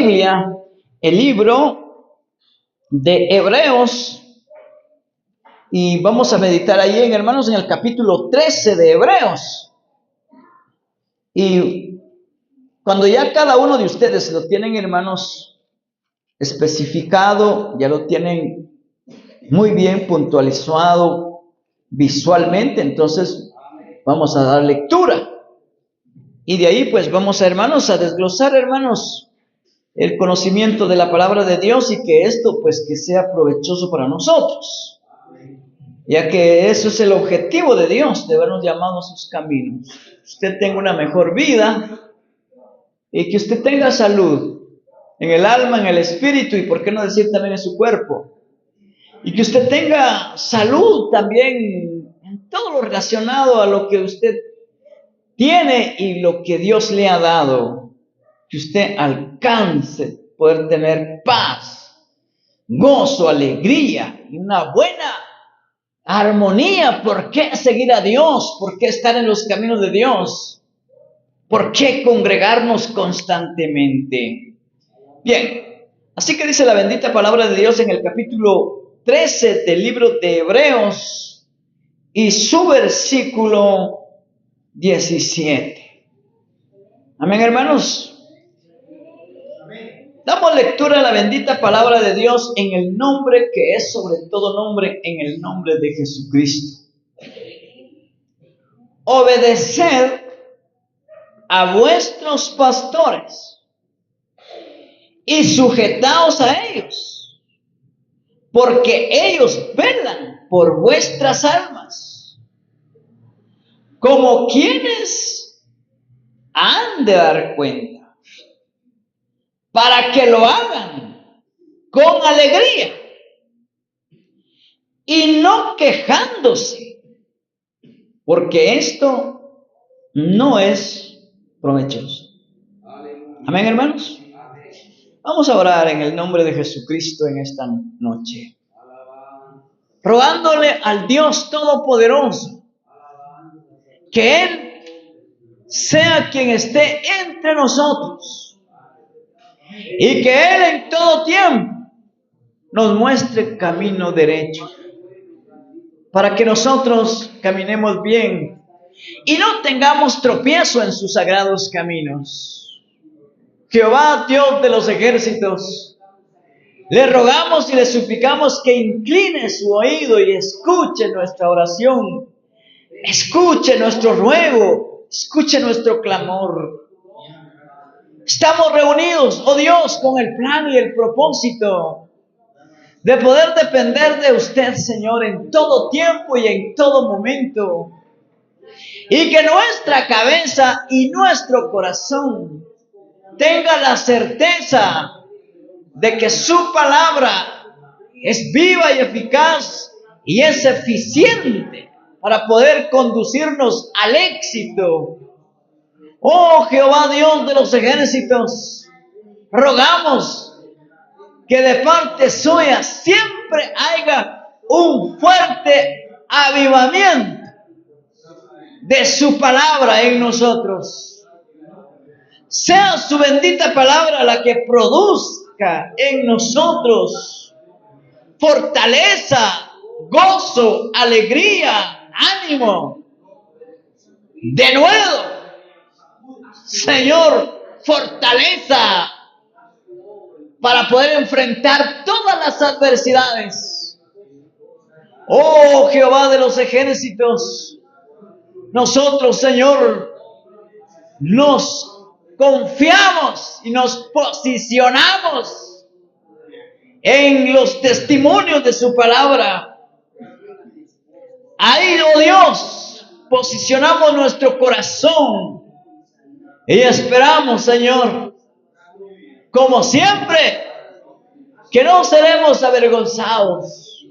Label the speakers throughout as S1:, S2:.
S1: Biblia, el libro de Hebreos, y vamos a meditar ahí, hermanos, en el capítulo 13 de Hebreos. Y cuando ya cada uno de ustedes lo tienen, hermanos, especificado, ya lo tienen muy bien puntualizado visualmente, entonces vamos a dar lectura. Y de ahí pues vamos a, hermanos, a desglosar, hermanos, el conocimiento de la palabra de Dios, y que esto pues que sea provechoso para nosotros, ya que eso es el objetivo de Dios, de habernos llamado a sus caminos. Usted tenga una mejor vida y que usted tenga salud en el alma, en el espíritu, y por qué no decir también en su cuerpo, y que usted tenga salud también en todo lo relacionado a lo que usted tiene y lo que Dios le ha dado, que usted alcance poder tener paz, gozo, alegría y una buena armonía. ¿Por qué seguir a Dios? ¿Por qué estar en los caminos de Dios? ¿Por qué congregarnos constantemente? Bien, así que dice la bendita palabra de Dios en el capítulo 13 del libro de Hebreos y su versículo 17. Amén, hermanos. Damos lectura a la bendita palabra de Dios en el nombre que es sobre todo nombre, en el nombre de Jesucristo. Obedeced a vuestros pastores y sujetaos a ellos, porque ellos velan por vuestras almas, como quienes han de dar cuenta, para que lo hagan con alegría y no quejándose, porque esto no es provechoso. Amén, hermanos. Vamos a orar en el nombre de Jesucristo en esta noche, rogándole al Dios Todopoderoso que Él sea quien esté entre nosotros y que Él en todo tiempo nos muestre camino derecho, para que nosotros caminemos bien y no tengamos tropiezo en sus sagrados caminos. Jehová, Dios de los ejércitos, le rogamos y le suplicamos que incline su oído y escuche nuestra oración, escuche nuestro ruego, escuche nuestro clamor. Estamos reunidos, oh Dios, con el plan y el propósito de poder depender de usted, Señor, en todo tiempo y en todo momento, y que nuestra cabeza y nuestro corazón tenga la certeza de que su palabra es viva y eficaz y es eficiente para poder conducirnos al éxito. Oh Jehová, Dios de los ejércitos, rogamos que de parte suya siempre haya un fuerte avivamiento de su palabra en nosotros. Sea su bendita palabra la que produzca en nosotros fortaleza, gozo, alegría, ánimo. De nuevo, Señor, fortaleza para poder enfrentar todas las adversidades. Oh Jehová de los ejércitos, nosotros, Señor, nos confiamos y nos posicionamos en los testimonios de su palabra. Ahí, oh Dios, posicionamos nuestro corazón y esperamos, Señor, como siempre, que no seremos avergonzados.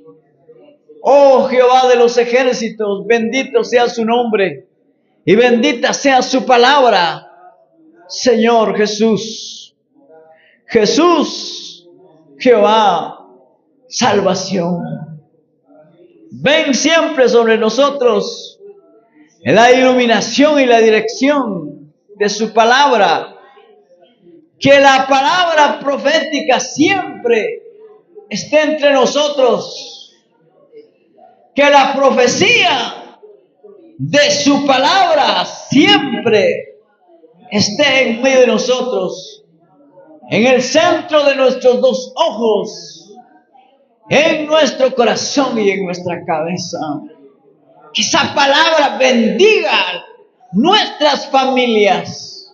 S1: Oh Jehová de los ejércitos, bendito sea su nombre y bendita sea su palabra. Señor Jesús, Jesús, Jehová, salvación. Ven siempre sobre nosotros en la iluminación y la dirección de su palabra, Que la palabra profética siempre esté entre nosotros. Que la profecía de su palabra siempre esté en medio de nosotros, en el centro de nuestros dos ojos, en nuestro corazón y en nuestra cabeza. Que esa palabra bendiga nuestras familias.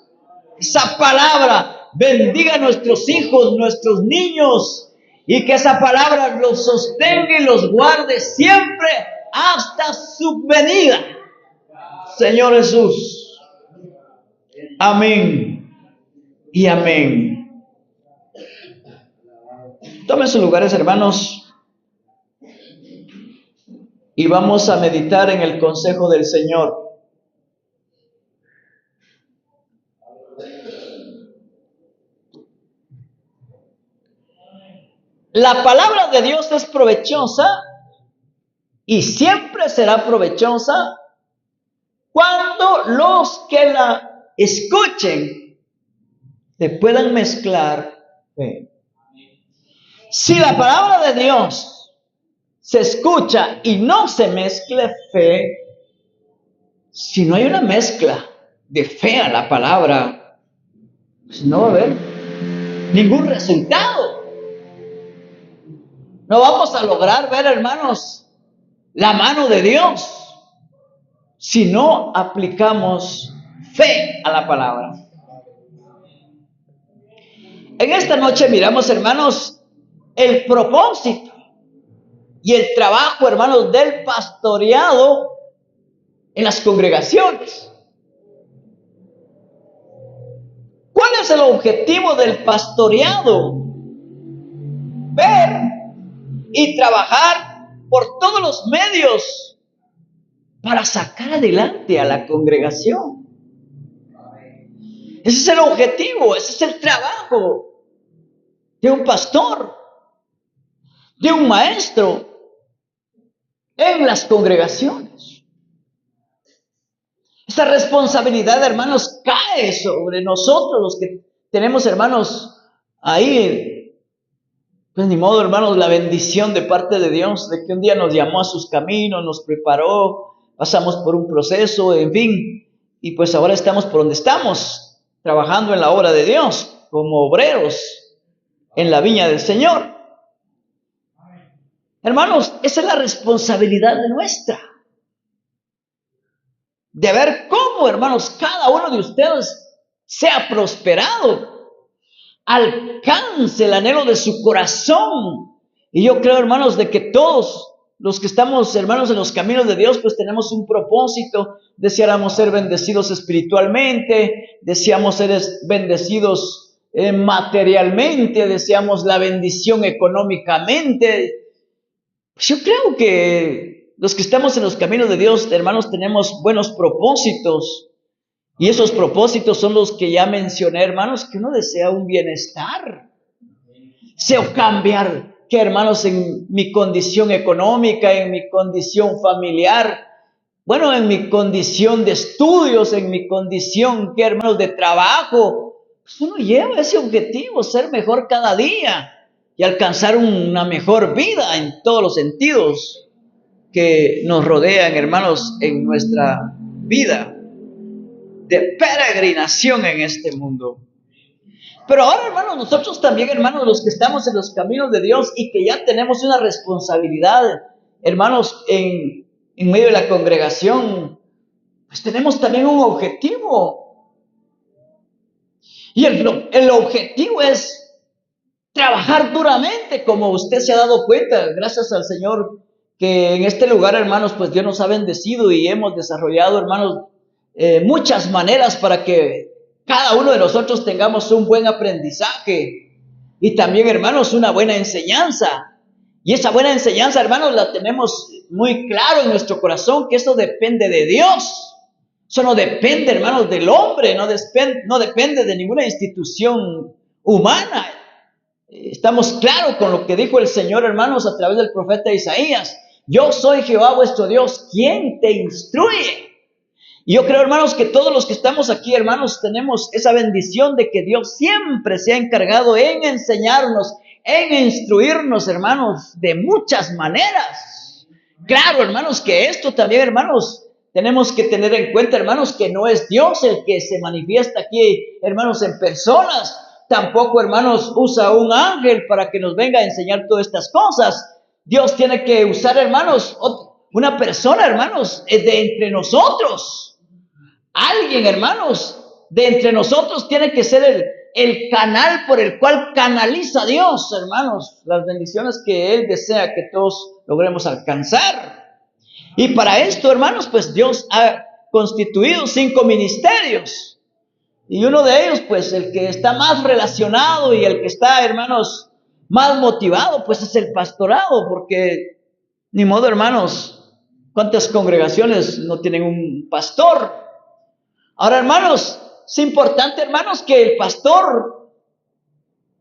S1: Esa palabra bendiga a nuestros hijos, nuestros niños, y que esa palabra los sostenga y los guarde siempre hasta su venida. Señor Jesús. Amén y amén. Tomen sus lugares, hermanos, y vamos a meditar en el consejo del Señor. La palabra de Dios es provechosa y siempre será provechosa cuando los que la escuchen se puedan mezclar fe. Si la palabra de Dios se escucha y no se mezcla fe, si no hay una mezcla de fe a la palabra, pues no va a haber ningún resultado. No vamos a lograr ver, hermanos, la mano de Dios si no aplicamos fe a la palabra. En esta noche miramos, hermanos, el propósito y el trabajo, hermanos, del pastoreado en las congregaciones. ¿Cuál es el objetivo del pastoreado? Ver y trabajar por todos los medios para sacar adelante a la congregación. Ese es el objetivo, ese es el trabajo de un pastor, de un maestro en las congregaciones. Esa responsabilidad, hermanos, cae sobre nosotros los que tenemos, hermanos, ahí. Pues ni modo, hermanos, la bendición de parte de Dios, de que un día nos llamó a sus caminos, nos preparó, pasamos por un proceso, en fin, y pues ahora estamos por donde estamos, trabajando en la obra de Dios, como obreros en la viña del Señor. Hermanos, esa es la responsabilidad de nuestra, de ver cómo, hermanos, cada uno de ustedes sea prosperado, alcance el anhelo de su corazón. Y yo creo, hermanos, de que todos los que estamos, hermanos, en los caminos de Dios, pues tenemos un propósito. Deseáramos ser bendecidos espiritualmente, deseamos ser bendecidos materialmente, deseamos la bendición económicamente. Pues yo creo que los que estamos en los caminos de Dios, hermanos, tenemos buenos propósitos. Y esos propósitos son los que ya mencioné, hermanos, que uno desea un bienestar. Deseo cambiar, que hermanos, en mi condición económica, en mi condición familiar, bueno, en mi condición de estudios, en mi condición, que hermanos, de trabajo, pues uno lleva ese objetivo, ser mejor cada día y alcanzar una mejor vida en todos los sentidos que nos rodean, hermanos, en nuestra vida de peregrinación en este mundo. Pero ahora, hermanos, nosotros también, hermanos, los que estamos en los caminos de Dios y que ya tenemos una responsabilidad, hermanos, en medio de la congregación, pues tenemos también un objetivo. Y el objetivo es trabajar duramente, como usted se ha dado cuenta, gracias al Señor, que en este lugar, hermanos, pues Dios nos ha bendecido y hemos desarrollado, hermanos, muchas maneras para que cada uno de nosotros tengamos un buen aprendizaje y también, hermanos, una buena enseñanza. Y esa buena enseñanza, hermanos, la tenemos muy claro en nuestro corazón, que eso depende de Dios. Eso no depende, hermanos, del hombre, no depende de ninguna institución humana. Estamos claros con lo que dijo el Señor, hermanos, a través del profeta Isaías. Yo soy Jehová vuestro Dios, quien te instruye. Y yo creo, hermanos, que todos los que estamos aquí, hermanos, tenemos esa bendición de que Dios siempre se ha encargado en enseñarnos, en instruirnos, hermanos, de muchas maneras. Claro, hermanos, que esto también, hermanos, tenemos que tener en cuenta, hermanos, que no es Dios el que se manifiesta aquí, hermanos, en personas. Tampoco, hermanos, usa un ángel para que nos venga a enseñar todas estas cosas. Dios tiene que usar, hermanos, una persona, hermanos, de entre nosotros. Alguien, hermanos, de entre nosotros tiene que ser el canal por el cual canaliza Dios, hermanos, las bendiciones que Él desea que todos logremos alcanzar. Y para esto, hermanos, pues Dios ha constituido 5 ministerios. Y uno de ellos, pues el que está más relacionado y el que está, hermanos, más motivado, pues es el pastorado, porque ni modo, hermanos, ¿cuántas congregaciones no tienen un pastor? Ahora, hermanos, es importante, hermanos, que el pastor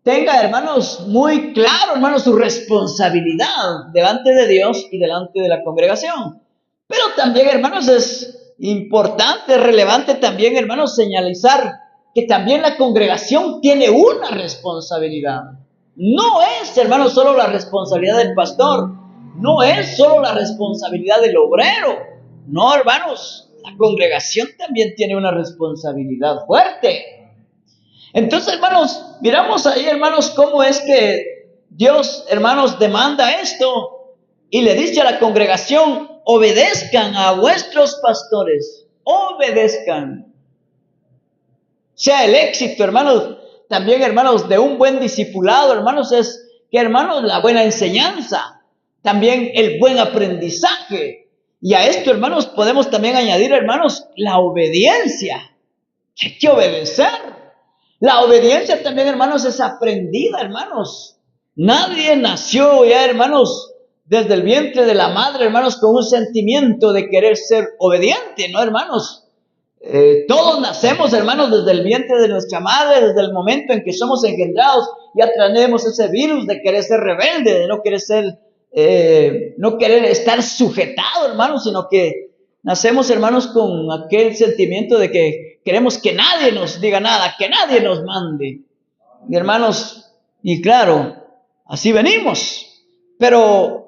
S1: tenga, hermanos, muy claro, hermanos, su responsabilidad delante de Dios y delante de la congregación. Pero también, hermanos, es importante, relevante también, hermanos, señalizar que también la congregación tiene una responsabilidad. No es, hermanos, solo la responsabilidad del pastor, no es solo la responsabilidad del obrero, no, hermanos. La congregación también tiene una responsabilidad fuerte. Entonces, hermanos, miramos ahí, hermanos, cómo es que Dios, hermanos, demanda esto y le dice a la congregación: obedezcan a vuestros pastores, obedezcan. Sea el éxito, hermanos, también, hermanos, de un buen discipulado, hermanos, es que, hermanos, la buena enseñanza, también el buen aprendizaje. Y a esto, hermanos, podemos también añadir, hermanos, la obediencia. Hay que obedecer. La obediencia también, hermanos, es aprendida, hermanos. Nadie nació ya, hermanos, desde el vientre de la madre, hermanos, con un sentimiento de querer ser obediente, ¿no, hermanos? Todos nacemos, hermanos, desde el vientre de nuestra madre, desde el momento en que somos engendrados, ya traemos ese virus de querer ser rebelde, de no querer ser no querer estar sujetado, hermanos, sino que nacemos, hermanos, con aquel sentimiento de que queremos que nadie nos diga nada, que nadie nos mande. Y hermanos, y claro, así venimos, pero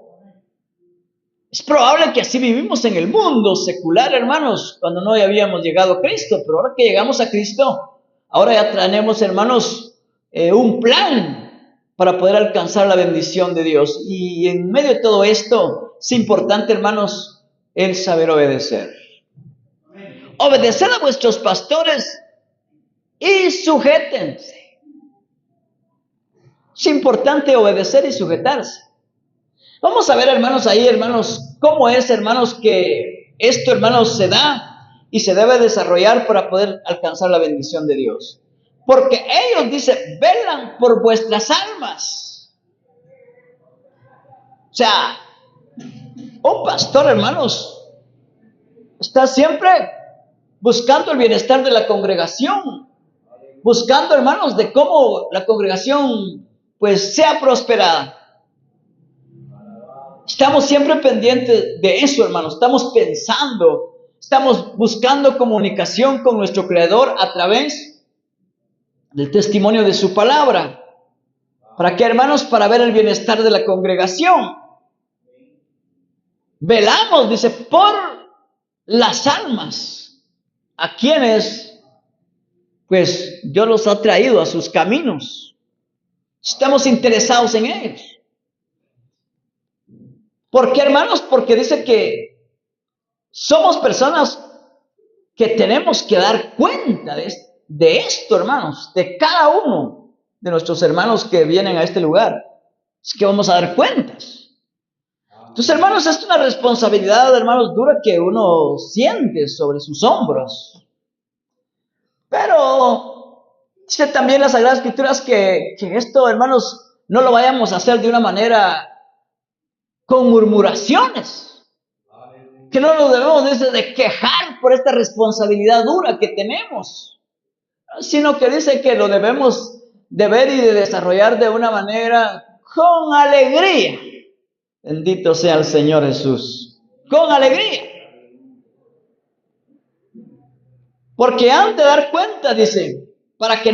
S1: es probable que así vivimos en el mundo secular, hermanos, cuando no habíamos llegado a Cristo, pero ahora que llegamos a Cristo, ahora ya tenemos, hermanos, un plan para poder alcanzar la bendición de Dios. Y en medio de todo esto, es importante, hermanos, el saber obedecer. Obedeced a vuestros pastores y sujétense. Es importante obedecer y sujetarse. Vamos a ver, hermanos, ahí, hermanos, cómo es, hermanos, que esto, hermanos, se da y se debe desarrollar para poder alcanzar la bendición de Dios. Porque ellos, dice, velan por vuestras almas. O sea, un pastor, hermanos, está siempre buscando el bienestar de la congregación, buscando, hermanos, de cómo la congregación, pues, sea prosperada. Estamos siempre pendientes de eso, hermanos. Estamos pensando, estamos buscando comunicación con nuestro Creador a través del testimonio de su palabra. ¿Para qué, hermanos? Para ver el bienestar de la congregación. Velamos, dice, por las almas, a quienes, pues, Dios los ha traído a sus caminos. Estamos interesados en ellos. ¿Por qué, hermanos? Porque dice que somos personas que tenemos que dar cuenta de esto, hermanos, de cada uno de nuestros hermanos que vienen a este lugar. Es que vamos a dar cuentas. Entonces, hermanos, es una responsabilidad, hermanos, dura que uno siente sobre sus hombros. Pero dice también las Sagradas Escrituras que esto, hermanos, no lo vayamos a hacer de una manera con murmuraciones. Que no nos debemos de quejar por esta responsabilidad dura que tenemos, sino que dice que lo debemos de ver y de desarrollar de una manera con alegría. Bendito sea el Señor Jesús. Con alegría. Porque han de dar cuenta, dice, para que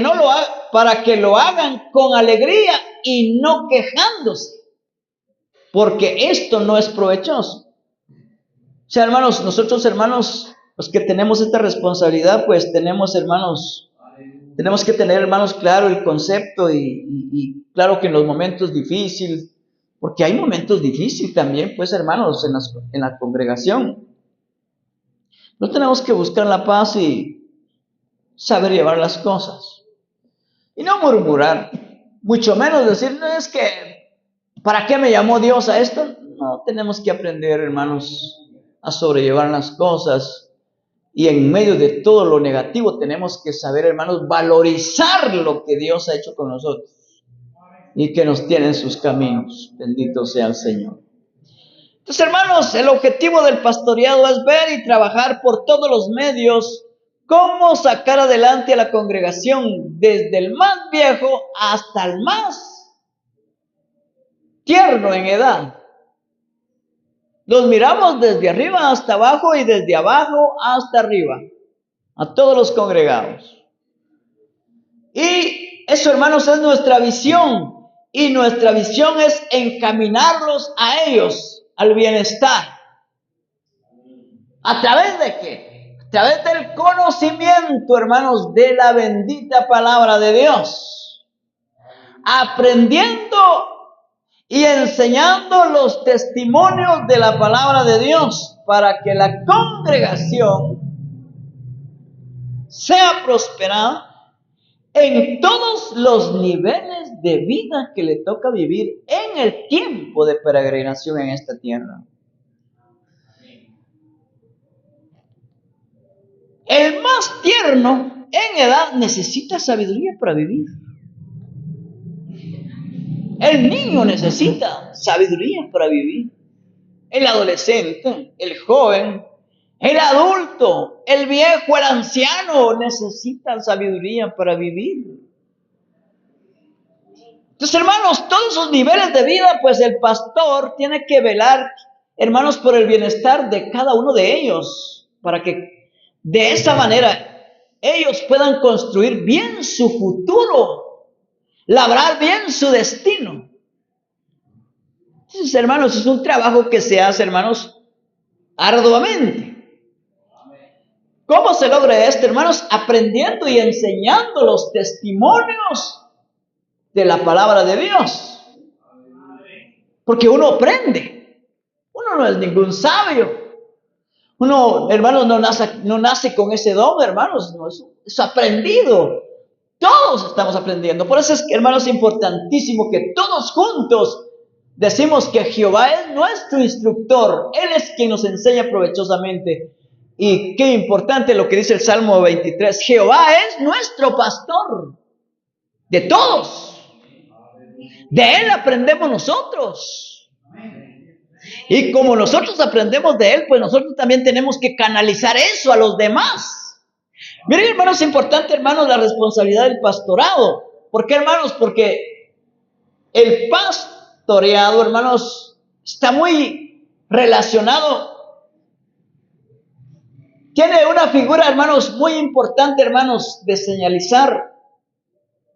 S1: lo hagan con alegría y no quejándose, porque esto no es provechoso. O sea, hermanos, nosotros, hermanos, los que tenemos esta responsabilidad, pues tenemos que tener, hermanos, claro el concepto y claro que en los momentos difíciles, porque hay momentos difíciles también, pues, hermanos, en la congregación. No tenemos que buscar la paz y saber llevar las cosas. Y no murmurar, mucho menos decir, no, es que, ¿para qué me llamó Dios a esto? No, tenemos que aprender, hermanos, a sobrellevar las cosas. Y en medio de todo lo negativo tenemos que saber, hermanos, valorizar lo que Dios ha hecho con nosotros y que nos tiene en sus caminos. Bendito sea el Señor. Entonces, hermanos, el objetivo del pastoreado es ver y trabajar por todos los medios cómo sacar adelante a la congregación, desde el más viejo hasta el más tierno en edad. Los miramos desde arriba hasta abajo y desde abajo hasta arriba, a todos los congregados. Y eso, hermanos, es nuestra visión. Y nuestra visión es encaminarlos a ellos, al bienestar. ¿A través de qué? A través del conocimiento, hermanos, de la bendita palabra de Dios. Aprendiendo y enseñando los testimonios de la palabra de Dios para que la congregación sea prosperada en todos los niveles de vida que le toca vivir en el tiempo de peregrinación en esta tierra. El más tierno en edad necesita sabiduría para vivir. El niño necesita sabiduría para vivir. El adolescente, el joven, el adulto, el viejo, el anciano necesitan sabiduría para vivir. Entonces, hermanos, todos esos niveles de vida, pues el pastor tiene que velar, hermanos, por el bienestar de cada uno de ellos, para que de esa manera ellos puedan construir bien su futuro, labrar bien su destino. Entonces, hermanos, es un trabajo que se hace, hermanos, arduamente. ¿Cómo se logra esto, hermanos? Aprendiendo y enseñando los testimonios de la palabra de Dios. Porque uno aprende. Uno no es ningún sabio. Uno, hermanos, no nace con ese don, hermanos. No, es aprendido. Todos estamos aprendiendo. Por eso es, hermanos, importantísimo que todos juntos decimos que Jehová es nuestro instructor. Él es quien nos enseña provechosamente. Y qué importante lo que dice el Salmo 23. Jehová es nuestro pastor. De todos. De Él aprendemos nosotros. Y como nosotros aprendemos de Él, pues nosotros también tenemos que canalizar eso a los demás. Miren, hermanos, es importante, hermanos, la responsabilidad del pastorado. ¿Por qué, hermanos? Porque el pastoreado, hermanos, está muy relacionado. Tiene una figura, hermanos, muy importante, hermanos, de señalizar,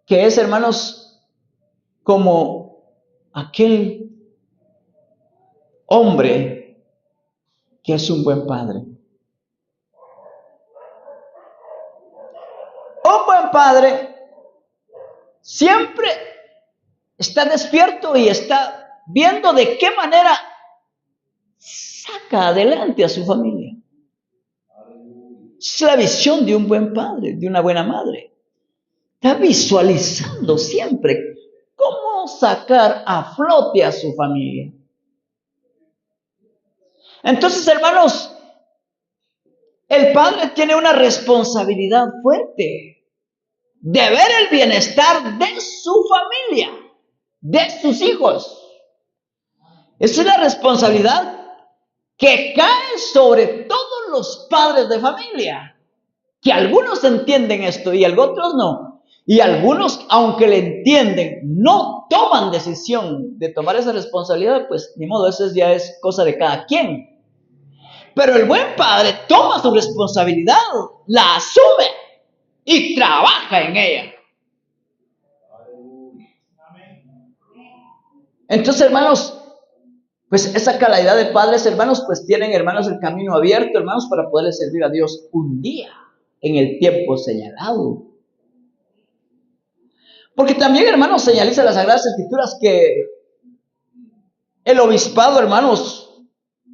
S1: que es, hermanos, como aquel hombre que es un buen padre. Un buen padre siempre está despierto y está viendo de qué manera saca adelante a su familia. Es la visión de un buen padre, de una buena madre. Está visualizando siempre cómo sacar a flote a su familia. Entonces, hermanos, el padre tiene una responsabilidad fuerte de ver el bienestar de su familia, de sus hijos. Es una responsabilidad que cae sobre todos los padres de familia, que algunos entienden esto y otros no. Y algunos, aunque le entienden, no toman decisión de tomar esa responsabilidad, pues ni modo, eso ya es cosa de cada quien. Pero el buen padre toma su responsabilidad, la asume y trabaja en ella. Entonces, hermanos, pues esa calidad de padres, hermanos, pues tienen, hermanos, el camino abierto, hermanos, para poderle servir a Dios un día en el tiempo señalado. Porque también, hermanos, señaliza las Sagradas Escrituras que el obispado, hermanos,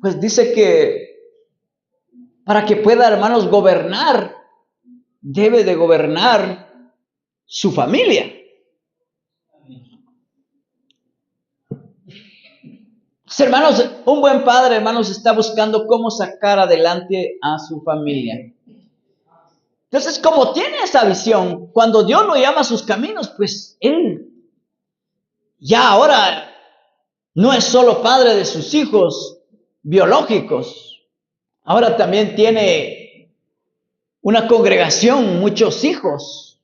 S1: pues dice que para que pueda, hermanos, gobernar, debe de gobernar su familia. Pues, hermanos, un buen padre, hermanos, está buscando cómo sacar adelante a su familia. Entonces, como tiene esa visión, cuando Dios lo llama a sus caminos, pues él ya ahora no es solo padre de sus hijos biológicos, ahora también tiene una congregación, muchos hijos,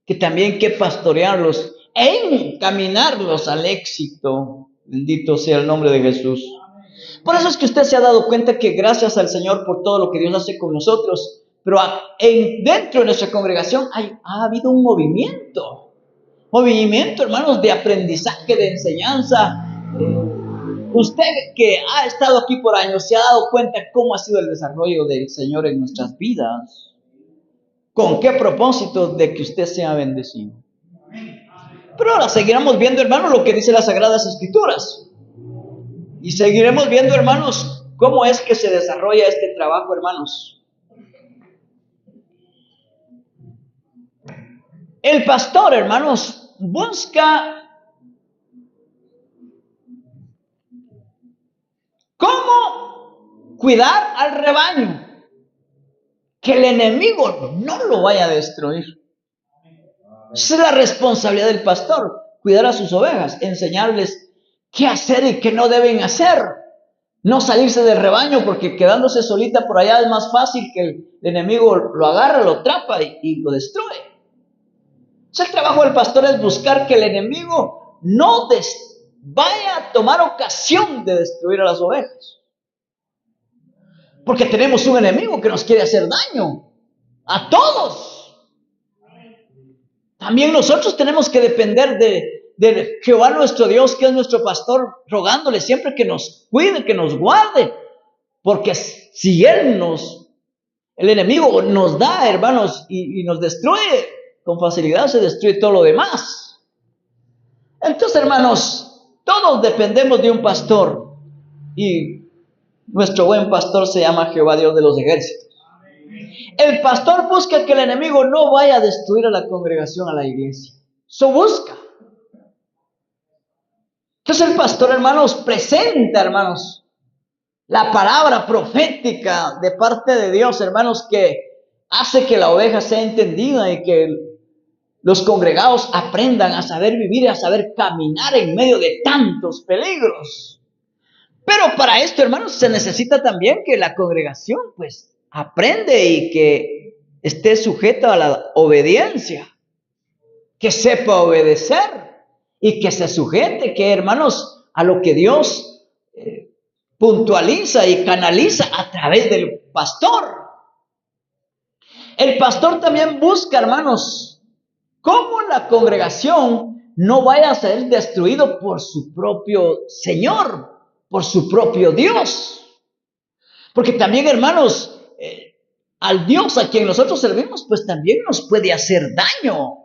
S1: que también hay que pastorearlos e encaminarlos al éxito. Bendito sea el nombre de Jesús. Por eso es que usted se ha dado cuenta que gracias al Señor por todo lo que Dios hace con nosotros, pero dentro de nuestra congregación ha habido un movimiento, hermanos, de aprendizaje, de enseñanza. Usted que ha estado aquí por años se ha dado cuenta cómo ha sido el desarrollo del Señor en nuestras vidas. ¿Con qué propósito? De que usted sea bendecido. Pero ahora seguiremos viendo, hermanos, lo que dice las Sagradas Escrituras. Y seguiremos viendo, hermanos, cómo es que se desarrolla este trabajo, hermanos. El pastor, hermanos, busca cómo cuidar al rebaño, que el enemigo no lo vaya a destruir. Esa es la responsabilidad del pastor, cuidar a sus ovejas, enseñarles qué hacer y qué no deben hacer. No salirse del rebaño, porque quedándose solita por allá es más fácil que el enemigo lo agarre, lo atrapa y lo destruye. El trabajo del pastor es buscar que el enemigo no vaya a tomar ocasión de destruir a las ovejas. Porque tenemos un enemigo que nos quiere hacer daño a todos. También nosotros tenemos que depender de Jehová nuestro Dios, que es nuestro pastor, rogándole siempre que nos cuide, que nos guarde. Porque si el enemigo nos da, hermanos, y nos destruye, con facilidad se destruye todo lo demás. Entonces, hermanos, todos dependemos de un pastor. Y nuestro buen pastor se llama Jehová Dios de los ejércitos. El pastor busca que el enemigo no vaya a destruir a la congregación, a la iglesia. Eso busca. Entonces el pastor, hermanos, presenta, hermanos, la palabra profética de parte de Dios, hermanos, que hace que la oveja sea entendida y que los congregados aprendan a saber vivir y a saber caminar en medio de tantos peligros. Pero para esto, hermanos, se necesita también que la congregación, pues, aprende y que esté sujeta a la obediencia, que sepa obedecer y que se sujete, que, hermanos, a lo que Dios puntualiza y canaliza a través del pastor. El pastor también busca, hermanos, cómo la congregación no vaya a ser destruido por su propio Señor, por su propio Dios. Porque también, hermanos, al Dios a quien nosotros servimos, pues también nos puede hacer daño.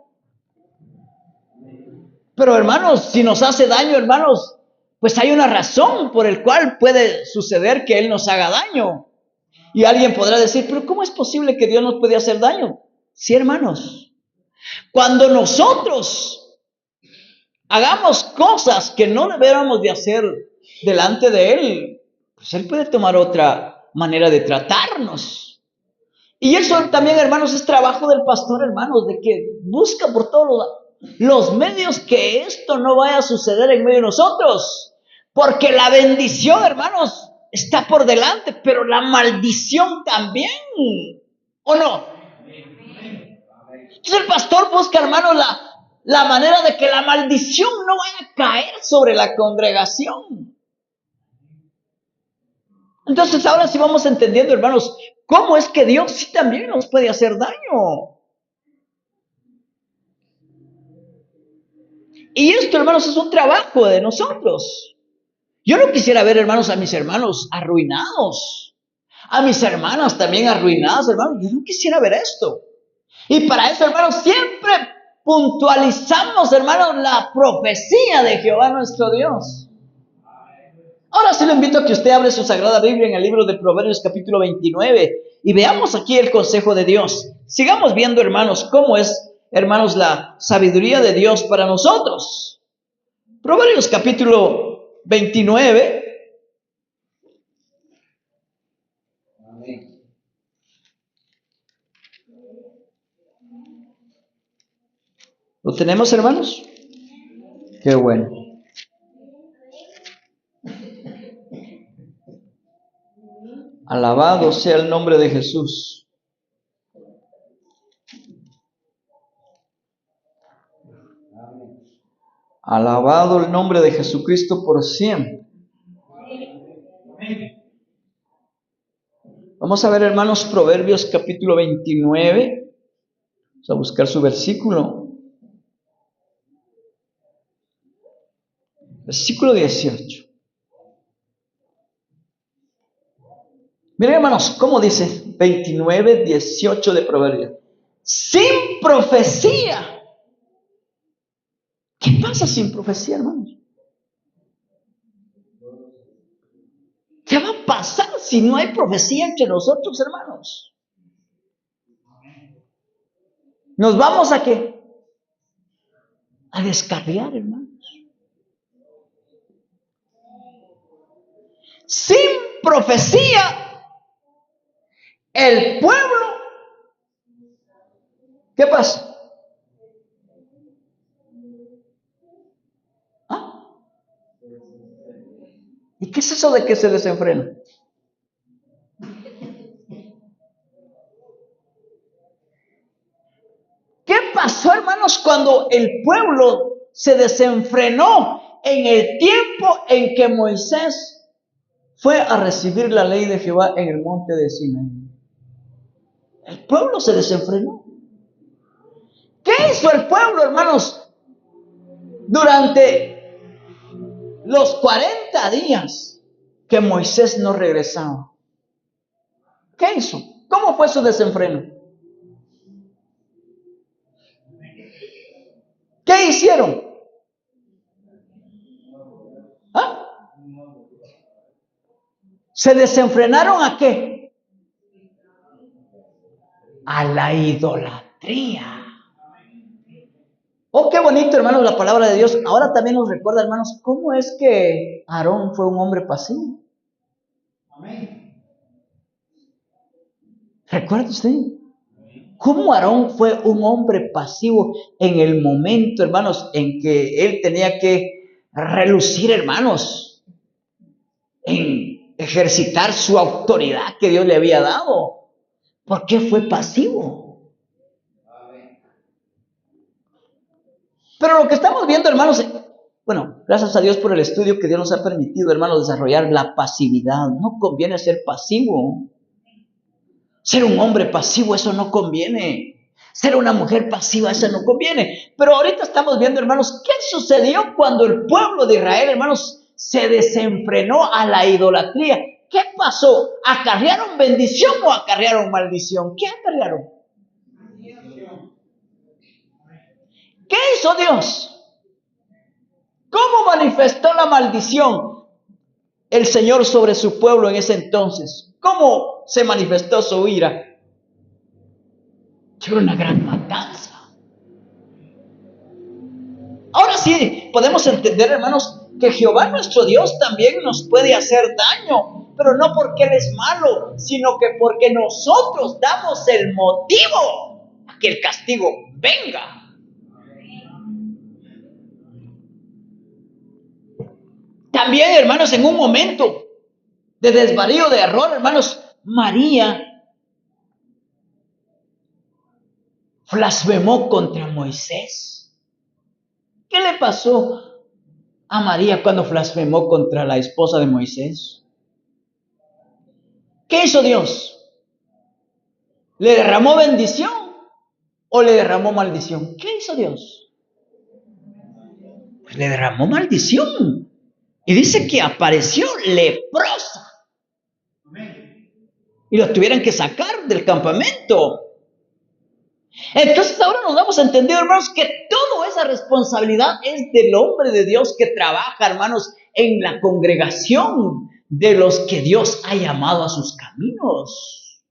S1: Pero, hermanos, si nos hace daño, hermanos, pues hay una razón por el cual puede suceder que Él nos haga daño. Y alguien podrá decir, pero ¿cómo es posible que Dios nos puede hacer daño? Sí, hermanos. Cuando nosotros hagamos cosas que no deberíamos de hacer delante de Él, pues Él puede tomar otra manera de tratarnos. Y eso también, hermanos, es trabajo del pastor, hermanos, de que busca por todos los medios que esto no vaya a suceder en medio de nosotros. Porque la bendición, hermanos, está por delante, pero la maldición también. ¿O no? Entonces el pastor busca, hermanos, la manera de que la maldición no vaya a caer sobre la congregación. Entonces ahora sí vamos entendiendo, hermanos, cómo es que Dios sí también nos puede hacer daño. Y esto, hermanos, es un trabajo de nosotros. Yo no quisiera ver, hermanos, a mis hermanos arruinados, a mis hermanas también arruinadas, hermanos. Yo no quisiera ver esto. Y para eso, hermanos, siempre puntualizamos, hermanos, la profecía de Jehová nuestro Dios. Ahora sí lo invito a que usted abra su Sagrada Biblia en el libro de Proverbios capítulo 29 y veamos aquí el consejo de Dios. Sigamos viendo, hermanos, cómo es, hermanos, la sabiduría de Dios para nosotros. Proverbios capítulo 29. ¿Lo tenemos, hermanos? Qué bueno. Alabado sea el nombre de Jesús. Alabado el nombre de Jesucristo por siempre. Vamos a ver, hermanos, Proverbios capítulo 29. Vamos a buscar su versículo. Versículo 18. Miren, hermanos, ¿cómo dice 29, 18 de Proverbios? Sin profecía. ¿Qué pasa sin profecía, hermanos? ¿Qué va a pasar si no hay profecía entre nosotros, hermanos? ¿Nos vamos a qué? A descarriar, hermanos. Sin profecía, el pueblo, ¿qué pasa? ¿Ah? ¿Y qué es eso de que se desenfrena? ¿Qué pasó, hermanos, cuando el pueblo se desenfrenó en el tiempo en que Moisés fue a recibir la ley de Jehová en el monte de Sinaí? El pueblo se desenfrenó. ¿Qué hizo el pueblo, hermanos, durante los 40 días que Moisés no regresaba? ¿Qué hizo? ¿Cómo fue su desenfreno? ¿Qué hicieron? ¿Ah? ¿Se desenfrenaron a qué? A la idolatría. Oh, qué bonito, hermanos, la palabra de Dios. Ahora también nos recuerda, hermanos, cómo es que Aarón fue un hombre pasivo. Amén. ¿Recuerda usted? ¿Cómo Aarón fue un hombre pasivo en el momento, hermanos, en que él tenía que relucir, hermanos, en ejercitar su autoridad que Dios le había dado? ¿Por qué fue pasivo? Pero lo que estamos viendo, hermanos, bueno, gracias a Dios por el estudio que Dios nos ha permitido, hermanos, desarrollar la pasividad. No conviene ser pasivo. Ser un hombre pasivo, eso no conviene. Ser una mujer pasiva, eso no conviene. Pero ahorita estamos viendo, hermanos, qué sucedió cuando el pueblo de Israel, hermanos, se desenfrenó a la idolatría. ¿Qué pasó? ¿Acarrearon bendición o acarrearon maldición? ¿Qué acarrearon? ¿Qué hizo Dios? ¿Cómo manifestó la maldición el Señor sobre su pueblo en ese entonces? ¿Cómo se manifestó su ira? Fue una gran matanza. Ahora sí podemos entender, hermanos, que Jehová nuestro Dios también nos puede hacer daño, pero no porque Él es malo, sino que porque nosotros damos el motivo a que el castigo venga. También, hermanos, en un momento de desvarío, de error, hermanos, María blasfemó contra Moisés. ¿Qué le pasó a María cuando blasfemó contra la esposa de Moisés? ¿Qué hizo Dios? ¿Le derramó bendición o le derramó maldición? ¿Qué hizo Dios? Pues le derramó maldición. Y dice que apareció leprosa. Y lo tuvieran que sacar del campamento. Entonces ahora nos damos entendido, hermanos, que toda esa responsabilidad es del hombre de Dios que trabaja, hermanos, en la congregación de los que Dios ha llamado a sus caminos.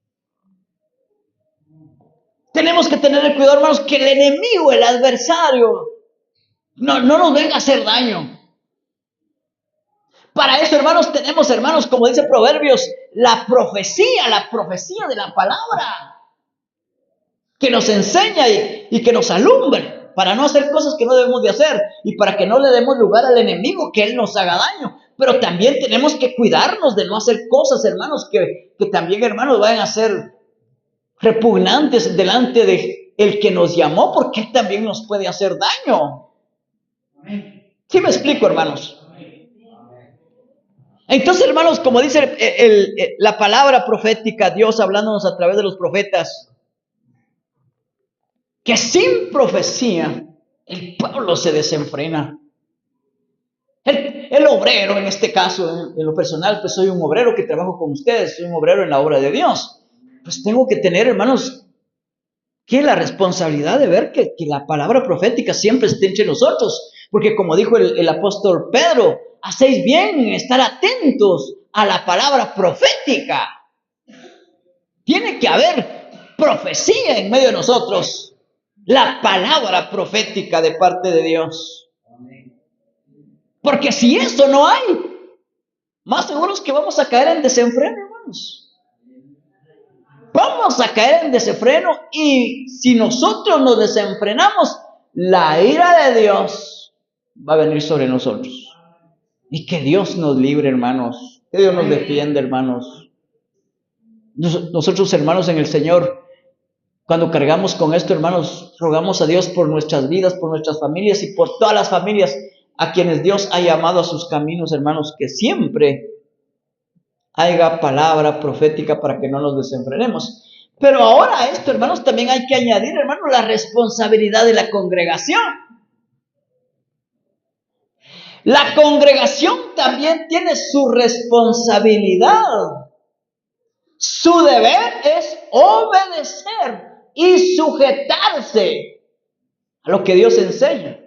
S1: Tenemos que tener el cuidado, hermanos, que el enemigo, el adversario, no nos venga a hacer daño. Para eso, hermanos, tenemos, hermanos, como dice Proverbios, la profecía de la palabra, que nos enseña y que nos alumbre para no hacer cosas que no debemos de hacer y para que no le demos lugar al enemigo que él nos haga daño. Pero también tenemos que cuidarnos de no hacer cosas, hermanos, que también, hermanos, vayan a ser repugnantes delante de el que nos llamó, porque él también nos puede hacer daño. ¿Sí me explico, hermanos? Entonces, hermanos, como dice la palabra profética, Dios hablándonos a través de los profetas, que sin profecía el pueblo se desenfrena. El obrero, en este caso, en lo personal, pues soy un obrero que trabajo con ustedes, soy un obrero en la obra de Dios. Pues tengo que tener, hermanos, que la responsabilidad de ver que la palabra profética siempre esté entre nosotros. Porque como dijo el apóstol Pedro, hacéis bien en estar atentos a la palabra profética. Tiene que haber profecía en medio de nosotros. La palabra profética de parte de Dios. Porque si eso no hay, más seguro es que vamos a caer en desenfreno, hermanos. Vamos a caer en desenfreno, y si nosotros nos desenfrenamos, la ira de Dios va a venir sobre nosotros. Y que Dios nos libre, hermanos. Que Dios nos defienda, hermanos. Nosotros, hermanos, en el Señor, cuando cargamos con esto, hermanos, rogamos a Dios por nuestras vidas, por nuestras familias y por todas las familias a quienes Dios ha llamado a sus caminos, hermanos, que siempre haya palabra profética para que no nos desenfrenemos. Pero ahora a esto, hermanos, también hay que añadir, hermanos, la responsabilidad de la congregación. La congregación también tiene su responsabilidad. Su deber es obedecer y sujetarse a lo que Dios enseña.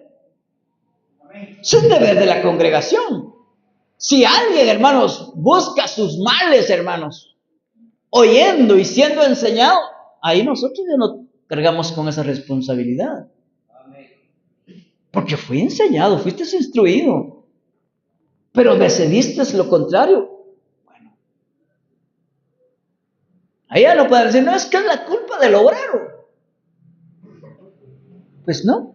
S1: Es un deber de la congregación. Si alguien, hermanos, busca sus males, hermanos, oyendo y siendo enseñado, ahí nosotros ya no cargamos con esa responsabilidad. Porque fui enseñado, fuiste instruido, pero decidiste lo contrario. Bueno, ahí ya no pueden decir, no, es que es la culpa del obrero. Pues no.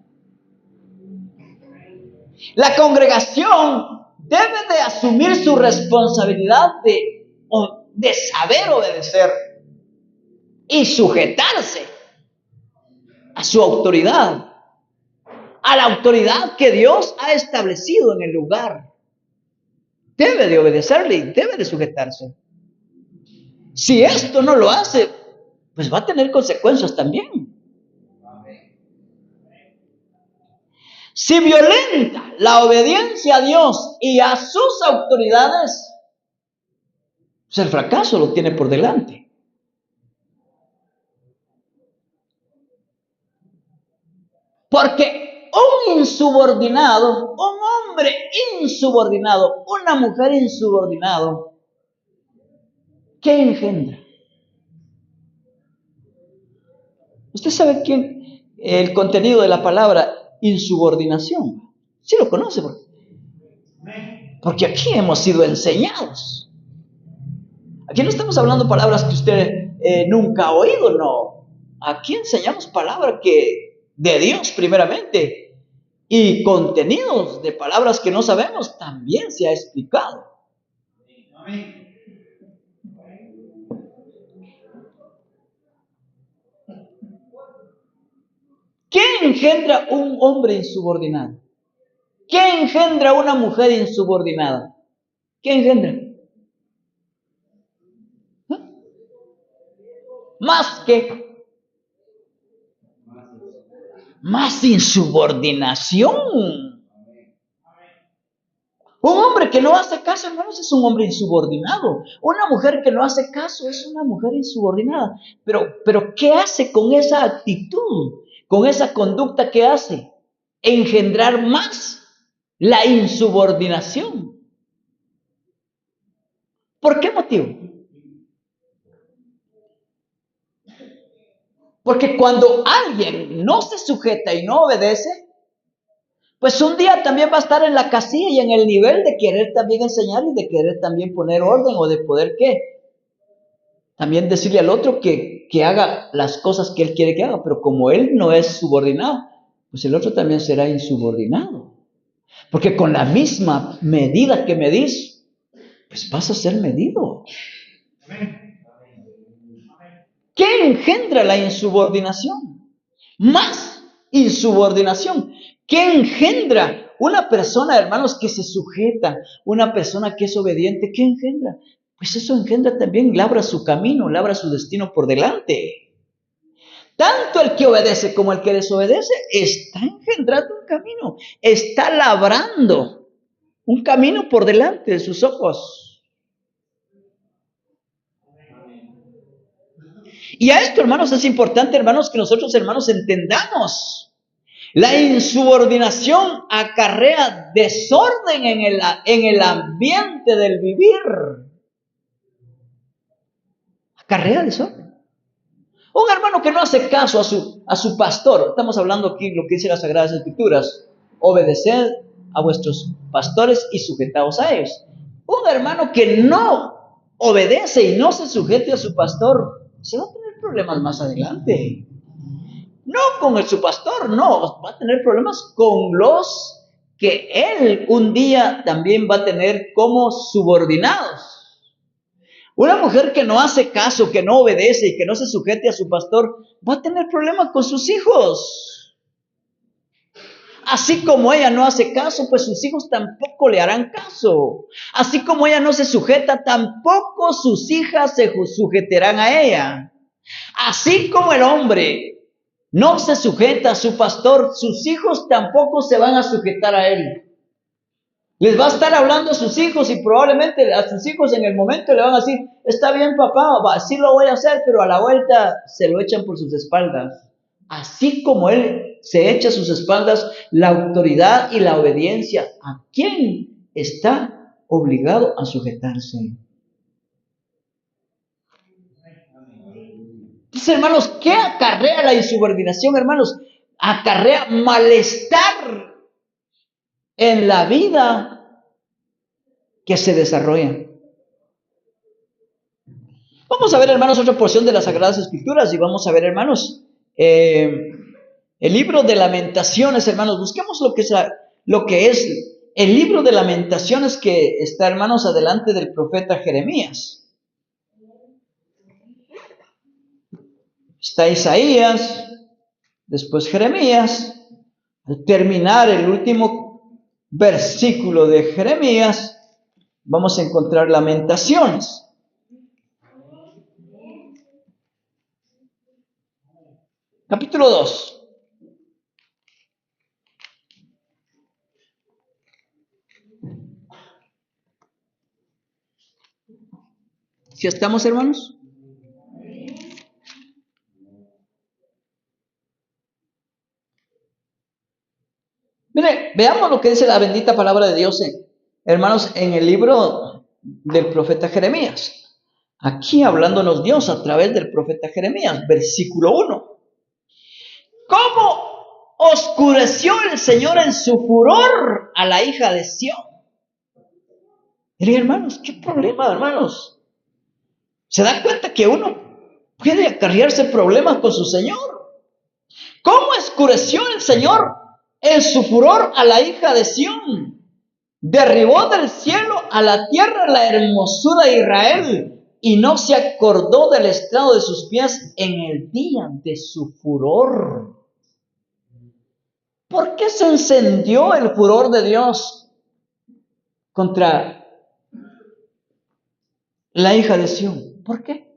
S1: La congregación debe de asumir su responsabilidad de saber obedecer y sujetarse a su autoridad, a la autoridad que Dios ha establecido en el lugar. Debe de obedecerle y debe de sujetarse. Si esto no lo hace, pues va a tener consecuencias también. Si violenta la obediencia a Dios y a sus autoridades, pues el fracaso lo tiene por delante. Porque un insubordinado, un hombre insubordinado, una mujer insubordinado, ¿qué engendra? ¿Usted sabe el contenido de la palabra insubordinación? Sí lo conoce, porque aquí hemos sido enseñados. Aquí no estamos hablando palabras que usted nunca ha oído, no. Aquí enseñamos palabras que de Dios primeramente, y contenidos de palabras que no sabemos también se ha explicado. ¿Qué engendra un hombre insubordinado? ¿Qué engendra una mujer insubordinada? ¿Qué engendra? más que, más insubordinación. Un hombre que no hace caso, hermanos, es un hombre insubordinado. Una mujer que no hace caso es una mujer insubordinada. Pero ¿qué hace con esa actitud? Con esa conducta que hace? Engendrar más la insubordinación. ¿Por qué motivo? Porque cuando alguien no se sujeta y no obedece, pues un día también va a estar en la casilla y en el nivel de querer también enseñar y de querer también poner orden o de poder ¿qué? También decirle al otro que haga las cosas que él quiere que haga, pero como él no es subordinado, pues el otro también será insubordinado. Porque con la misma medida que medís, pues vas a ser medido. ¿Qué engendra la insubordinación? Más insubordinación. ¿Qué engendra una persona, hermanos, que se sujeta? Una persona que es obediente. ¿Qué engendra? Pues eso engendra también, labra su camino, labra su destino por delante. Tanto el que obedece como el que desobedece está engendrando un camino, está labrando un camino por delante de sus ojos. Y a esto, hermanos, es importante, hermanos, que nosotros, hermanos, entendamos. La insubordinación acarrea desorden en el ambiente del vivir. Acarrea desorden. Un hermano que no hace caso a su pastor, estamos hablando aquí lo que dice las Sagradas Escrituras, obedeced a vuestros pastores y sujetaos a ellos. Un hermano que no obedece y no se sujete a su pastor, se va a tener problemas más adelante. No con su pastor, no, va a tener problemas con los que él un día también va a tener como subordinados. Una mujer que no hace caso, que no obedece y que no se sujete a su pastor, va a tener problemas con sus hijos. Así como ella no hace caso, pues sus hijos tampoco le harán caso. Así como ella no se sujeta, tampoco sus hijas se sujetarán a ella. Así como el hombre no se sujeta a su pastor, sus hijos tampoco se van a sujetar a él. Les va a estar hablando a sus hijos y probablemente a sus hijos en el momento le van a decir, está bien papá, así lo voy a hacer, pero a la vuelta se lo echan por sus espaldas. Así como él se echa a sus espaldas la autoridad y la obediencia, ¿a quién está obligado a sujetarse? Entonces, hermanos, ¿qué acarrea la insubordinación, hermanos? Acarrea malestar en la vida que se desarrolla. Vamos a ver, hermanos, otra porción de las Sagradas Escrituras y vamos a ver, hermanos, el libro de Lamentaciones, hermanos. Busquemos lo que es el libro de Lamentaciones que está, hermanos, adelante del profeta Jeremías. Está Isaías, después Jeremías. Al terminar el último versículo de Jeremías, vamos a encontrar Lamentaciones. Capítulo 2. ¿Sí estamos, hermanos? Mire, veamos lo que dice la bendita palabra de Dios, hermanos, en el libro del profeta Jeremías. Aquí hablándonos Dios a través del profeta Jeremías, versículo 1. ¿Cómo oscureció el Señor en su furor a la hija de Sión? Miren, hermanos, qué problema, hermanos. ¿Se da cuenta que uno puede acarrearse problemas con su Señor? ¿Cómo oscureció el Señor en su furor a la hija de Sión? Derribó del cielo a la tierra la hermosura de Israel y no se acordó del estrado de sus pies en el día de su furor. ¿Por qué se encendió el furor de Dios contra la hija de Sión? ¿Por qué?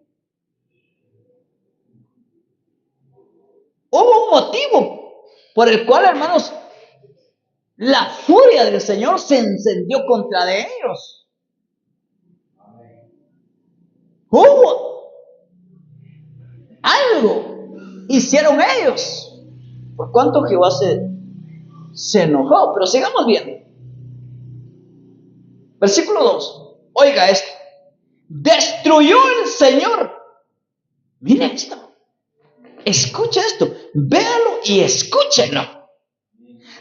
S1: Hubo un motivo por el cual, hermanos, la furia del Señor se encendió contra de ellos. Hubo algo, hicieron ellos, por cuanto Jehová se enojó. Pero sigamos viendo. Versículo 2. Oiga esto. Destruyó el Señor. Mire esto. Escucha esto. Véalo y escúchenlo.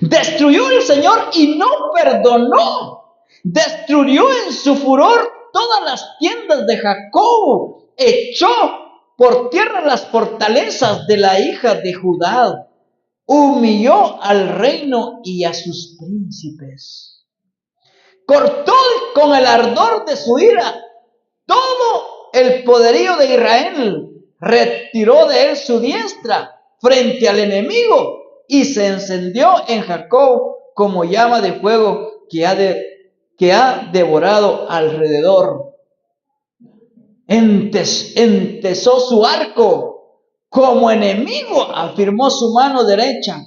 S1: Destruyó el Señor y no perdonó. Destruyó en su furor todas las tiendas de Jacob. Echó por tierra las fortalezas de la hija de Judá. Humilló al reino y a sus príncipes. Cortó con el ardor de su ira todo el poderío de Israel. Retiró de él su diestra frente al enemigo y se encendió en Jacob como llama de fuego que ha devorado alrededor. Entesó su arco como enemigo, afirmó su mano derecha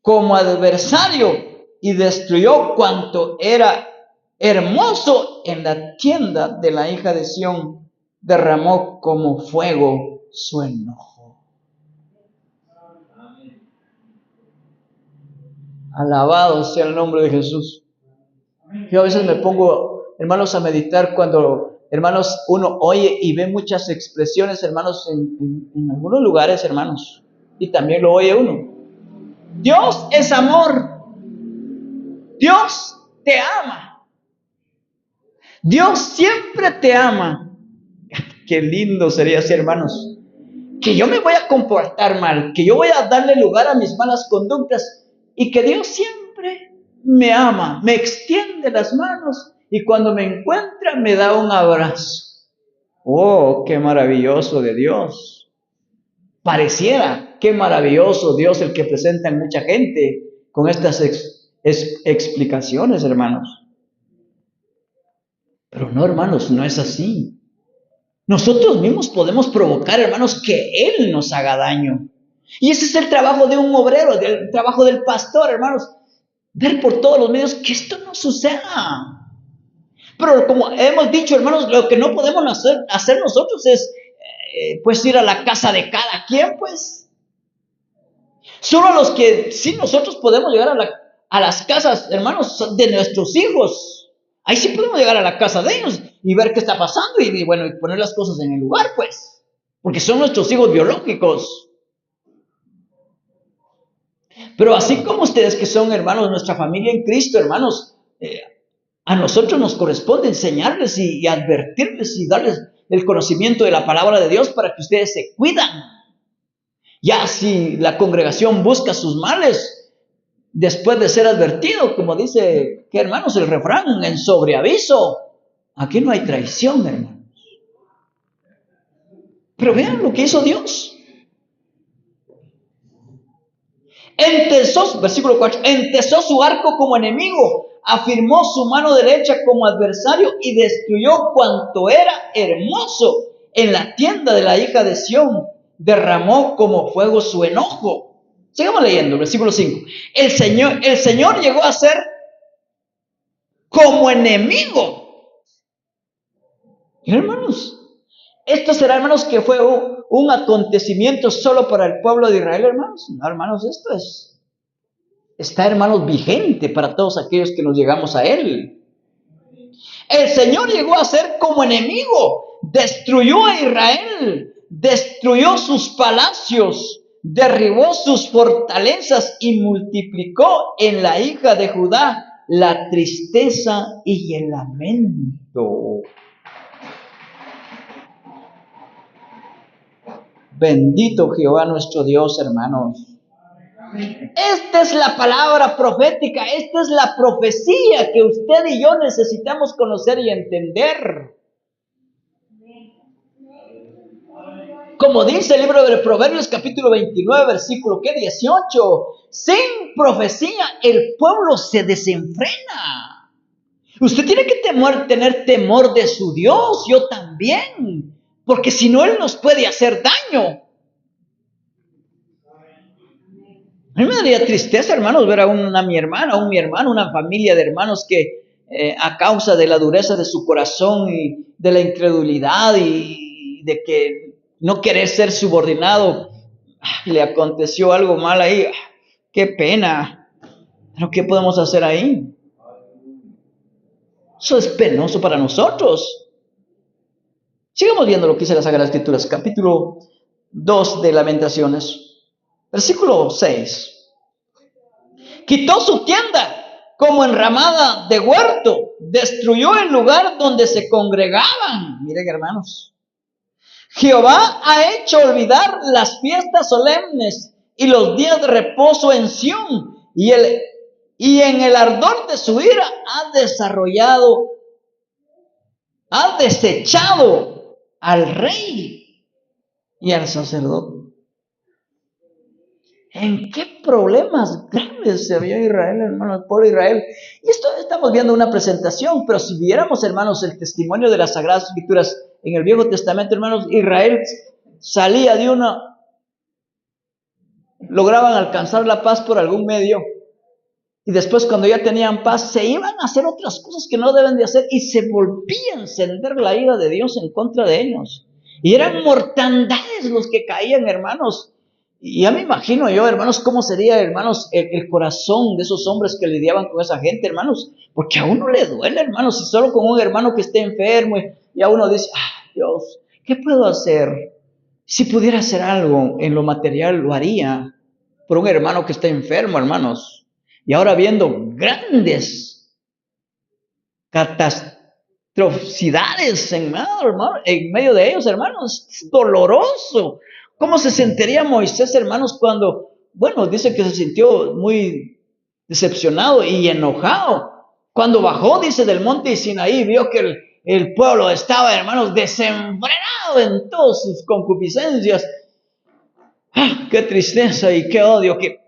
S1: como adversario y destruyó cuanto era hermoso en la tienda de la hija de Sión. Derramó como fuego su enojo. Alabado sea el nombre de Jesús. Yo a veces me pongo, hermanos, a meditar cuando, hermanos, uno oye y ve muchas expresiones, hermanos, en algunos lugares, hermanos, y también lo oye uno. Dios es amor. Dios te ama. Dios siempre te ama. Qué lindo sería así, hermanos. Que yo me voy a comportar mal, que yo voy a darle lugar a mis malas conductas y que Dios siempre me ama, me extiende las manos y cuando me encuentra me da un abrazo. Oh, qué maravilloso de Dios. Pareciera, qué maravilloso Dios el que presenta en mucha gente con estas explicaciones, hermanos. Pero no, hermanos, no es así. Nosotros mismos podemos provocar, hermanos, que Él nos haga daño. Y ese es el trabajo de un obrero, el trabajo del pastor, hermanos. Ver por todos los medios que esto no suceda. Pero como hemos dicho, hermanos, lo que no podemos hacer nosotros es, pues, ir a la casa de cada quien, pues. Solo los que sí nosotros podemos llegar a las casas, hermanos, de nuestros hijos. Ahí sí podemos llegar a la casa de ellos y ver qué está pasando y bueno, y poner las cosas en el lugar, pues. Porque son nuestros hijos biológicos. Pero así como ustedes que son hermanos, nuestra familia en Cristo, hermanos, a nosotros nos corresponde enseñarles y advertirles y darles el conocimiento de la palabra de Dios para que ustedes se cuidan. Ya si la congregación busca sus males, después de ser advertido, como dice, ¿qué, hermanos? El refrán, en sobreaviso. Aquí no hay traición, hermanos. Pero vean lo que hizo Dios. Versículo 4, entesó su arco como enemigo, afirmó su mano derecha como adversario y destruyó cuanto era hermoso en la tienda de la hija de Sión. Derramó como fuego su enojo. Sigamos leyendo, versículo 5. El Señor llegó a ser como enemigo. Y hermanos, esto será, hermanos, que fue un acontecimiento solo para el pueblo de Israel, hermanos. No, hermanos, esto está, hermanos, vigente para todos aquellos que nos llegamos a Él. El Señor llegó a ser como enemigo, destruyó a Israel, destruyó sus palacios, derribó sus fortalezas y multiplicó en la hija de Judá la tristeza y el lamento. Bendito Jehová nuestro Dios, hermanos. Esta es la palabra profética, esta es la profecía que usted y yo necesitamos conocer y entender. Como dice el libro de Proverbios capítulo 29, versículo 18, sin profecía el pueblo se desenfrena. Usted tiene que tener temor de su Dios, yo también, porque si no Él nos puede hacer daño. A mí me daría tristeza, hermanos, ver a mi hermana, mi hermano, una familia de hermanos que a causa de la dureza de su corazón y de la incredulidad y de que no querer ser subordinado, le aconteció algo mal ahí. Qué pena. Pero ¿qué podemos hacer ahí? Eso es penoso para nosotros. Sigamos viendo lo que dice la Sagrada Escrituras, capítulo 2 de Lamentaciones, versículo 6. Quitó su tienda como enramada de huerto, destruyó el lugar donde se congregaban. Miren, hermanos, Jehová ha hecho olvidar las fiestas solemnes y los días de reposo en Sión, y en el ardor de su ira ha desechado al rey y al sacerdote. ¿En qué problemas grandes se vio Israel, hermanos, el pueblo de Israel? Y esto estamos viendo una presentación, pero si viéramos, hermanos, el testimonio de las Sagradas Escrituras en el Viejo Testamento, hermanos, Israel salía de lograban alcanzar la paz por algún medio, y después cuando ya tenían paz, se iban a hacer otras cosas que no deben de hacer, y se volvía a encender la ira de Dios en contra de ellos. Y eran mortandades los que caían, hermanos. Y ya me imagino yo, hermanos, cómo sería, hermanos, el corazón de esos hombres que lidiaban con esa gente, hermanos, porque a uno le duele, hermanos, y solo con un hermano que esté enfermo, y a uno dice, Dios, ¿qué puedo hacer? Si pudiera hacer algo en lo material, lo haría por un hermano que está enfermo, hermanos. Y ahora viendo grandes catastroficidades en medio de ellos, hermanos, es doloroso. ¿Cómo se sentiría Moisés, hermanos, cuando, dice que se sintió muy decepcionado y enojado? Cuando bajó, dice, del monte Sinaí, vio que el pueblo estaba, hermanos, desenfrenado en todas sus concupiscencias. ¡Qué tristeza y qué odio! Que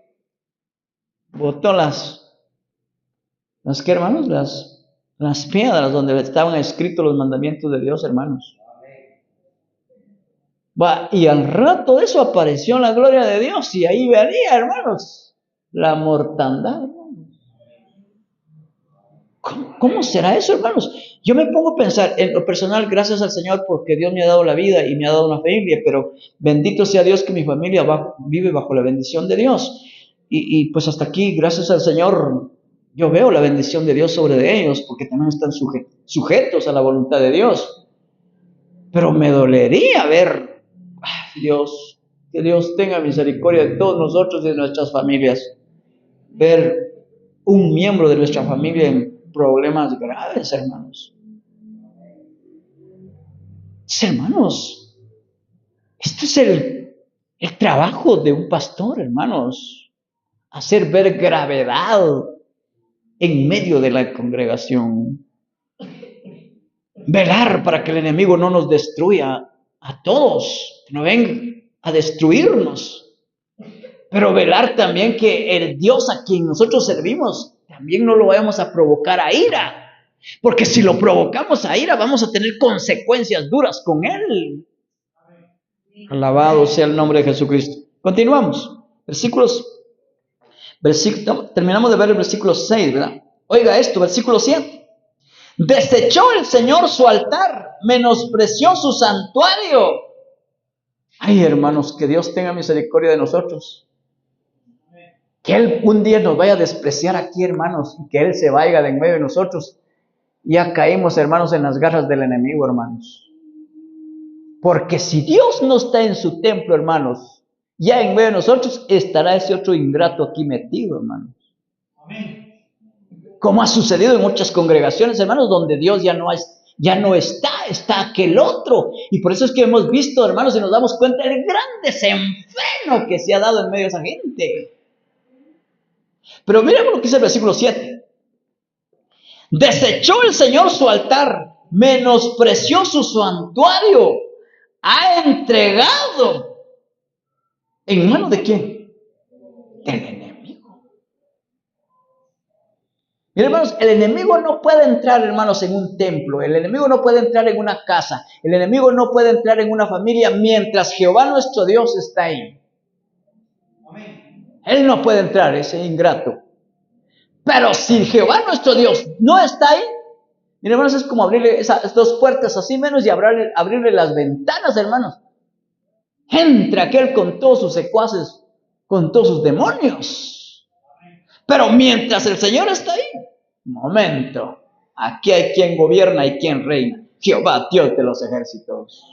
S1: botó ¿qué, hermanos? Las piedras donde estaban escritos los mandamientos de Dios, hermanos. Y al rato de eso apareció la gloria de Dios, y ahí venía, hermanos, la mortandad. ¿Cómo será eso, hermanos? Yo me pongo a pensar, en lo personal, gracias al Señor porque Dios me ha dado la vida y me ha dado una familia, pero bendito sea Dios que mi familia vive bajo la bendición de Dios. Y pues hasta aquí, gracias al Señor, yo veo la bendición de Dios sobre ellos, porque también están sujetos a la voluntad de Dios. Pero me dolería ver, Dios, que Dios tenga misericordia de todos nosotros y de nuestras familias, ver un miembro de nuestra familia en problemas graves, hermanos. Hermanos, esto es el trabajo de un pastor, hermanos, hacer ver gravedad en medio de la congregación, velar para que el enemigo no nos destruya a todos, que no venga a destruirnos, pero velar también que el Dios a quien nosotros servimos también no lo vayamos a provocar a ira, porque si lo provocamos a ira vamos a tener consecuencias duras con él. Alabado sea el nombre de Jesucristo. Continuamos. Terminamos de ver el versículo 6, ¿verdad? Oiga esto, versículo 7. Desechó el Señor su altar, menospreció su santuario. Ay, hermanos, que Dios tenga misericordia de nosotros. Que Él un día nos vaya a despreciar aquí, hermanos, y que Él se vaya de en medio de nosotros. Ya caímos, hermanos, en las garras del enemigo, hermanos. Porque si Dios no está en su templo, hermanos, ya en medio de nosotros estará ese otro ingrato aquí metido, hermanos. Amén. Como ha sucedido en muchas congregaciones, hermanos, donde Dios ya no está aquel otro. Y por eso es que hemos visto, hermanos, y nos damos cuenta del gran desenfreno que se ha dado en medio de esa gente. Pero miremos lo que dice el versículo 7. Desechó el Señor su altar, menospreció su santuario, ha entregado ¿en manos de quién? Del enemigo. Miren, hermanos, el enemigo no puede entrar, hermanos, en un templo. El enemigo no puede entrar en una casa. El enemigo no puede entrar en una familia mientras Jehová nuestro Dios está ahí. Amén. Él no puede entrar, ese ingrato. Pero si Jehová nuestro Dios no está ahí, miren, hermanos, es como abrirle esas dos puertas así menos y abrirle las ventanas, hermanos. Entra aquel con todos sus secuaces, con todos sus demonios. Pero mientras el Señor está ahí, momento, aquí hay quien gobierna y quien reina. Jehová, Dios de los ejércitos.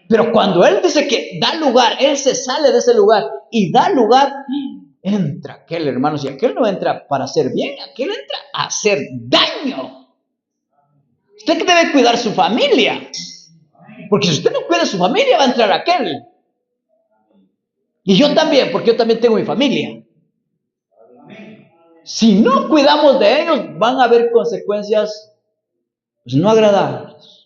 S1: Pero cuando Él dice que da lugar, Él se sale de ese lugar y da lugar, entra aquel, hermanos, y aquel no entra para hacer bien, aquel entra a hacer daño. Usted debe cuidar su familia, porque si usted no cuida su familia, va a entrar aquel. Y yo también, porque yo también tengo mi familia. Si no cuidamos de ellos, van a haber consecuencias pues, no agradables.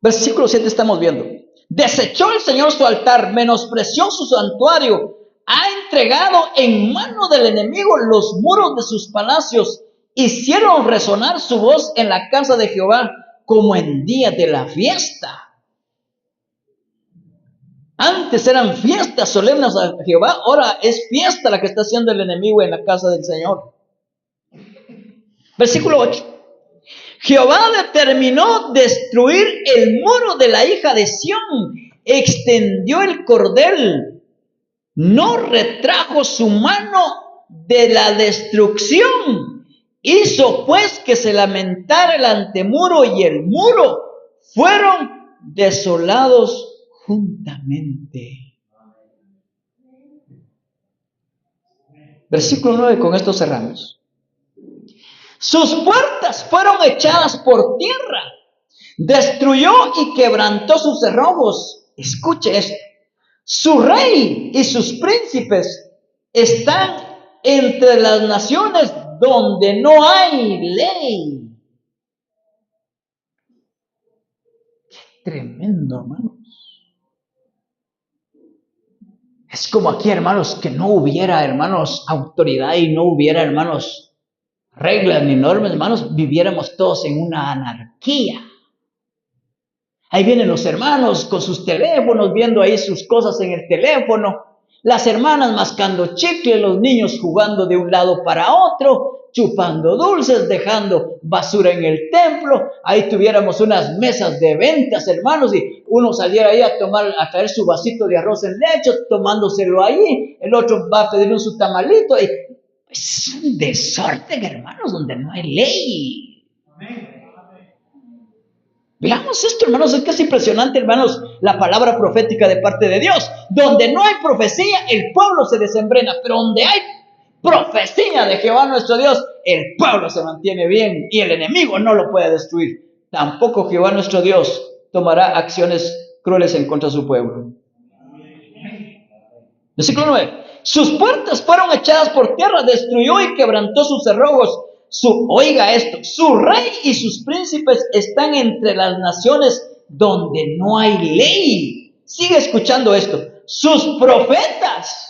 S1: Versículo 7 estamos viendo. Desechó el Señor su altar, menospreció su santuario, ha entregado en mano del enemigo los muros de sus palacios, hicieron resonar su voz en la casa de Jehová como en día de la fiesta. Antes eran fiestas solemnes a Jehová, ahora es fiesta la que está haciendo el enemigo en la casa del Señor. Versículo 8. Jehová determinó destruir el muro de la hija de Sión, extendió el cordel, no retrajo su mano de la destrucción, hizo pues que se lamentara el antemuro y el muro, fueron desolados juntamente. Versículo 9, con esto cerramos. Sus puertas fueron echadas por tierra, destruyó y quebrantó sus cerrojos. Escuche esto. Su rey y sus príncipes están entre las naciones donde no hay ley. Qué tremendo, hermanos. Es como aquí, hermanos, que no hubiera, hermanos, autoridad y no hubiera, hermanos, reglas ni normas, hermanos, viviéramos todos en una anarquía. Ahí vienen los hermanos con sus teléfonos, viendo ahí sus cosas en el teléfono, las hermanas mascando chicle, los niños jugando de un lado para otro, chupando dulces, dejando basura en el templo. Ahí tuviéramos unas mesas de ventas, hermanos, y uno saliera ahí a traer su vasito de arroz en leche, tomándoselo ahí, el otro va a pedir su tamalito, y es un desorden, hermanos, donde no hay ley. Veamos esto, hermanos, es que es impresionante, hermanos, la palabra profética de parte de Dios. Donde no hay profecía, el pueblo se desembrena, pero donde hay profecía de Jehová nuestro Dios, el pueblo se mantiene bien y el enemigo no lo puede destruir. Tampoco Jehová nuestro Dios tomará acciones crueles en contra de su pueblo. Versículo 9. Sus puertas fueron echadas por tierra, destruyó y quebrantó sus cerrojos. Oiga esto, su rey y sus príncipes están entre las naciones donde no hay ley. Sigue escuchando esto. Sus profetas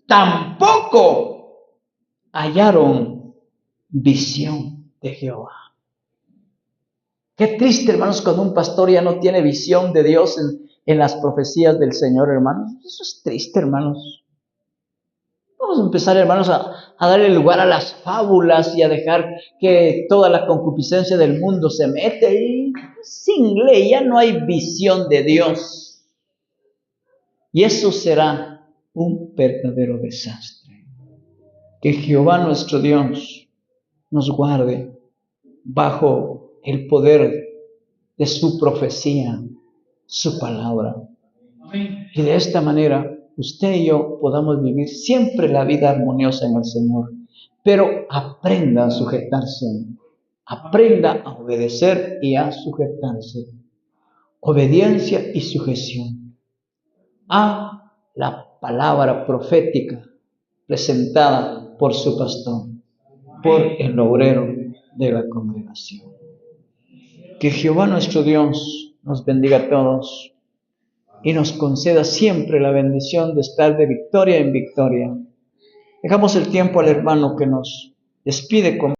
S1: tampoco hallaron visión de Jehová. Qué triste, hermanos, cuando un pastor ya no tiene visión de Dios en las profecías del Señor, hermanos. Eso es triste, hermanos. Vamos a empezar, hermanos, a darle lugar a las fábulas y a dejar que toda la concupiscencia del mundo se mete. Y sin ley ya no hay visión de Dios. Y eso será un verdadero desastre. Que Jehová nuestro Dios nos guarde bajo el poder de su profecía, su palabra. Y de esta manera usted y yo podamos vivir siempre la vida armoniosa en el Señor. Pero aprenda a sujetarse, aprenda a obedecer y a sujetarse. Obediencia y sujeción a la palabra profética presentada por su pastor, por el obrero de la congregación. Que Jehová nuestro Dios nos bendiga a todos y nos conceda siempre la bendición de estar de victoria en victoria. Dejamos el tiempo al hermano que nos despide con